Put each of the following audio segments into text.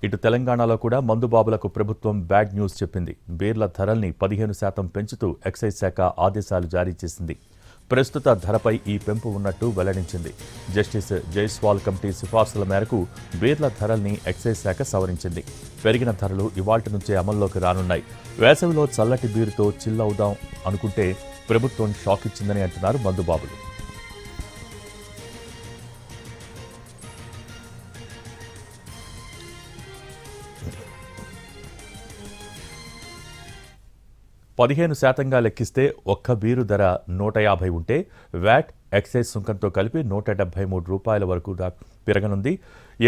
ఇటు తెలంగాణలో కూడా మందుబాబులకు ప్రభుత్వం బ్యాడ్ న్యూస్ చెప్పింది. బీర్ల ధరల్ని 15% పెంచుతూ ఎక్సైజ్ శాఖ ఆదేశాలు జారీ చేసింది. ప్రస్తుత ధరపై ఈ పెంపు ఉన్నట్టు వెల్లడించింది. జస్టిస్ జైస్వాల్ కమిటీ సిఫార్సుల మేరకు బీర్ల ధరల్ని ఎక్సైజ్ శాఖ సవరించింది. పెరిగిన ధరలు ఇవాళ్టి నుంచే అమల్లోకి రానున్నాయి. వేసవిలో చల్లటి బీరుతో చిల్లవుదాం అనుకుంటే ప్రభుత్వం షాక్ ఇచ్చిందని అంటున్నారు మందుబాబులు. పదిహేను శాతంగా లెక్కిస్తే ఒక్క బీరు ధర 150 ఉంటే వ్యాట్, ఎక్సైజ్ సుంకంతో కలిపి 173 రూపాయల వరకు పెరగనుంది.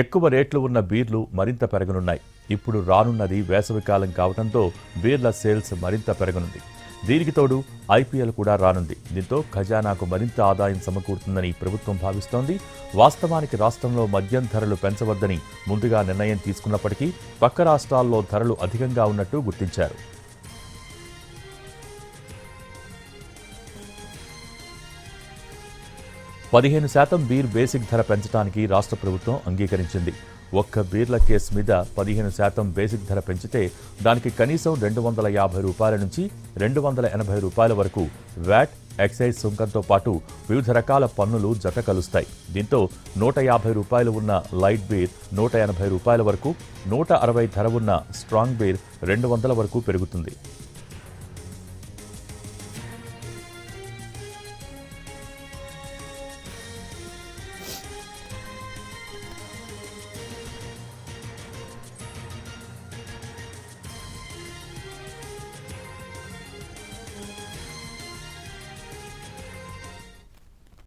ఎక్కువ రేట్లు ఉన్న బీర్లు మరింత పెరగనున్నాయి. ఇప్పుడు రానున్నది వేసవికాలం కావడంతో బీర్ల సేల్స్ మరింత పెరగనుంది. దీనికి తోడు ఐపీఎల్ కూడా రానుంది. దీంతో ఖజానాకు మరింత ఆదాయం సమకూరుతుందని ప్రభుత్వం భావిస్తోంది. వాస్తవానికి రాష్ట్రంలో మద్యం ధరలు పెంచవద్దని ముందుగా నిర్ణయం తీసుకున్నప్పటికీ పక్క రాష్ట్రాల్లో ధరలు అధికంగా ఉన్నట్టు గుర్తించారు. 15% బీర్ బేసిక్ ధర పెంచడానికి రాష్ట్ర ప్రభుత్వం అంగీకరించింది. ఒక్క బీర్ల కేసు మీద 15% బేసిక్ ధర పెంచితే దానికి కనీసం 250 రూపాయల నుంచి 280 రూపాయల వరకు వ్యాట్, ఎక్సైజ్ సుంకంతో పాటు వివిధ రకాల పన్నులు జత కలుస్తాయి. దీంతో 150 రూపాయలు ఉన్న లైట్ బీర్ 180 రూపాయల వరకు, 160 ధర ఉన్న స్ట్రాంగ్ బీర్ 200 వరకు పెరుగుతుంది.